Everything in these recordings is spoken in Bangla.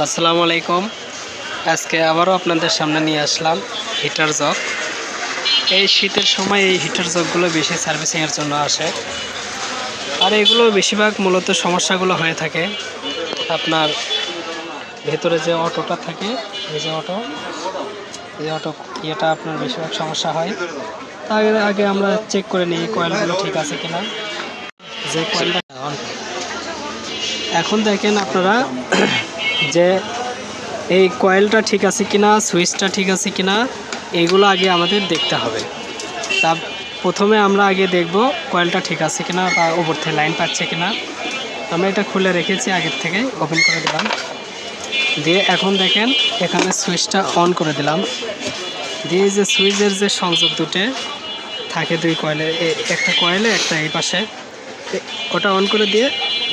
আসসালামু আলাইকুম। আজকে আবারও আপনাদের সামনে নিয়ে আসলাম হিটার জগ। এই শীতের সময় এই হিটার জগগুলো বেশি সার্ভিসিংয়ের জন্য আসে, আর এগুলো বেশিরভাগ মূলত সমস্যাগুলো হয়ে থাকে আপনার ভেতরে যে অটোটা থাকে, এই যে অটো ইয়েটা আপনার বেশিরভাগ সমস্যা হয়। তার আগে আমরা চেক করে নিই কয়েলগুলো ঠিক আছে কিনা। যে কয়েলটা এখন দেখেন আপনারা যে এই কয়েলটা ঠিক আছে কিনা, সুইচটা ঠিক আছে কিনা, এইগুলো আগে আমাদের দেখতে হবে। তা প্রথমে আমরা আগে দেখব কয়েলটা ঠিক আছে কিনা বা ওপর থেকে লাইন পাচ্ছে কিনা। আমরা এটা খুলে রেখেছি আগের থেকে, ওপেন করে দিলাম, দিয়ে এখন দেখেন এখানে সুইচটা অন করে দিলাম, দিয়ে যে সুইচের যে সংযোগ দুটো থাকে দুই কয়েলের, একটা কয়েলে একটা এই পাশে, ওটা অন করে দিয়ে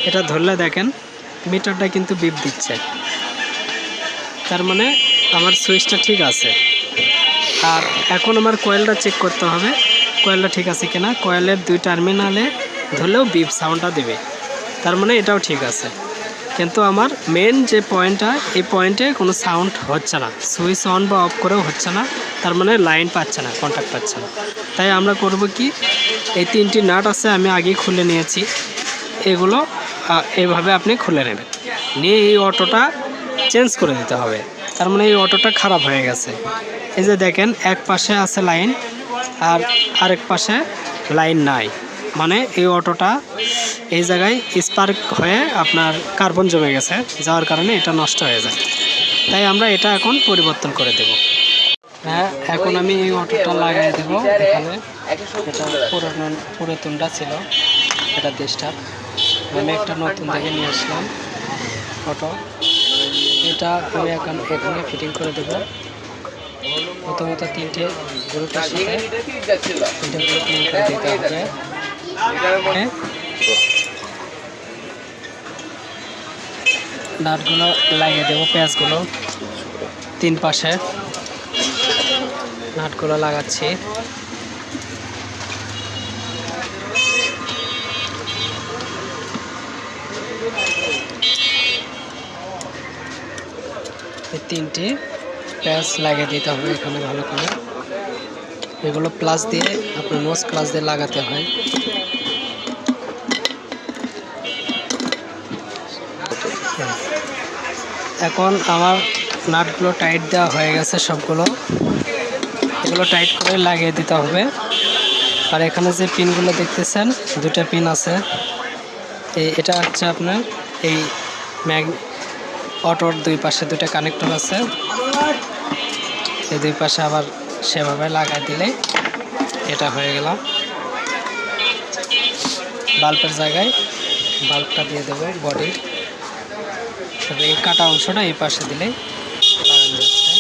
এটা ধরলে দেখেন মিটারটা কিন্তু বিপ দিচ্ছে, তার মানে আমার সুইচটা ঠিক আছে। আর এখন আমার কয়েলটা চেক করতে হবে কয়েলটা ঠিক আছে কিনা। কয়েলের দুই টার্মিনালে ধরলেও বিপ সাউন্ডটা দেবে, তার মানে এটাও ঠিক আছে। কিন্তু আমার মেন যে পয়েন্টটা, এই পয়েন্টে কোনো সাউন্ড হচ্ছে না, সুইচ অন বা অফ করেও হচ্ছে না, তার মানে লাইন পাচ্ছে না, কন্ট্যাক্ট পাচ্ছে না। তাই আমরা করব কি, এই তিনটি নাট আছে আমি আগেই খুলে নিয়েছি, এগুলো এইভাবে আপনি খুলে নেবেন, নিয়ে এই অটোটা চেঞ্জ করে দিতে হবে। তার মানে এই অটোটা খারাপ হয়ে গেছে। এই যে দেখেন এক পাশে আছে লাইন আর আরেক পাশে লাইন নাই, মানে এই অটোটা এই জায়গায় স্পার্ক হয়ে আপনার কার্বন জমে গেছে, যাওয়ার কারণে এটা নষ্ট হয়ে যায়। তাই আমরা এটা এখন পরিবর্তন করে দেব। হ্যাঁ, এখন আমি এই অটোটা লাগাই দেব এখানে। এটা পুরাতনটা ছিল, এটা ডিস্টার্ব, আমি একটা নতুন দেখে নিয়ে আসলাম অটো। এটা আমি এখন এখানে ফিটিং করে দেব। প্রথমত তিনটে গ্রুপের সাথে তিনটে গ্রুপ লিঙ্ক করে দিতে হবে। নাটগুলো লাগিয়ে দেবো, পেঁয়াজগুলো তিন পাশে নাটগুলো লাগাচ্ছি। এই তিনটি প্যাচ লাগিয়ে দিতে হবে এখানে ভালো করে। এগুলো প্লাস দিয়ে আপনার নোজ প্লাস দিয়ে লাগাতে হয়। এখন আমার নাটগুলো টাইট দেওয়া হয়ে গেছে সবগুলো, এগুলো টাইট করে লাগিয়ে দিতে হবে। আর এখানে যে পিনগুলো দেখতেছেন, দুটা পিন আছে, এটা হচ্ছে আপনার এই অটোর দুই পাশে দুটো কানেক্টর আছে, এই দুই পাশে আবার সেভাবে লাগাই দিলে এটা হয়ে গেল। বাল্বের জায়গায় বাল্বটা দিয়ে দেবো বডি, তবে এই কাটা অংশটা এই পাশে দিলে লাগানো যাচ্ছে।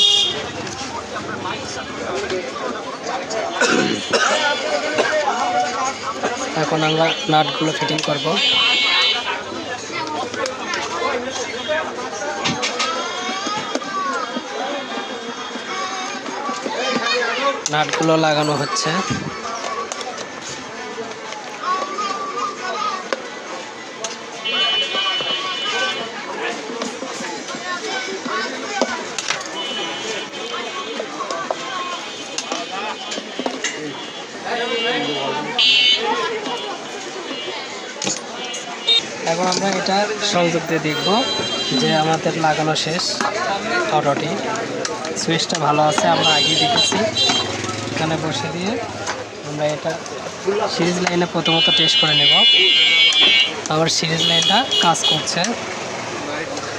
এখন আমরা নাটগুলো ফিটিং করব। নাটগুলো লাগানো হচ্ছে। এখন আমরা এটা সংযোগ দিয়ে দেখব যে আমাদের লাগানো শেষ অটোটি। সুইচটা ভালো আছে, আমরা আগেই দেখেছি। এখানে বসে দিয়ে আমরা এটা সিরিজ লাইনে প্রথমত টেস্ট করে নেব। আমার সিরিজ লাইনটা কাজ করছে,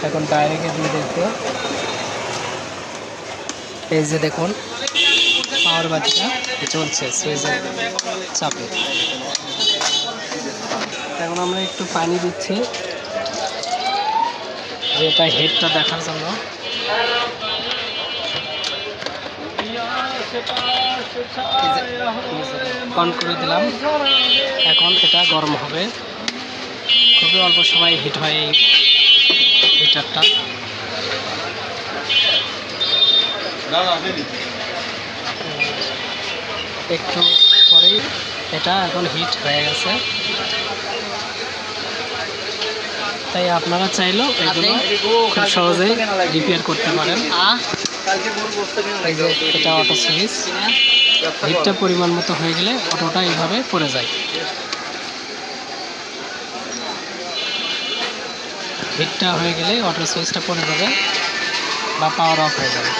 এখন বাইরে গিয়ে দিয়ে দেখব। এই যে দেখুন পাওয়ার বাতিটা চলছে সুইচের চাপে। এখন আমরা একটু পানি দিচ্ছি যেটা হেডটা দেখার জন্য। অন করে দিলাম, এখন এটা গরম হবে, খুবই অল্প সময় হিট হয় এই হিটারটা। একটু পরেই এটা এখন হিট হয়ে গেছে। তাই আপনারা চাইলেও এগুলো খুব সহজেই রিপেয়ার করতে পারেন। এই যে এটা অটো সুইচ, হিটটা পরিমাণ মতো হয়ে গেলে অটোটা এইভাবে পড়ে যায়। হিটটা হয়ে গেলে অটো সুইচটা পড়ে যাবে বা পাওয়ার অফ হয়ে যাবে।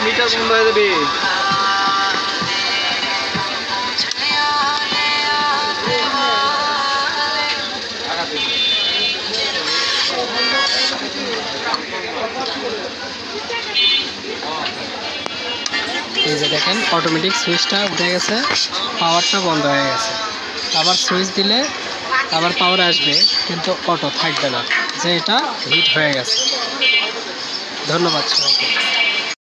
মিটার বন্ধ হয়ে যাবে। এই যে দেখেন অটোমেটিক সুইচটা উঠে গেছে, পাওয়ারটা বন্ধ হয়ে গেছে। আবার সুইচ দিলে আবার পাওয়ার আসবে, কিন্তু অটো থাকবে না, যে এটা হিট হয়ে গেছে। ধন্যবাদ সবাই।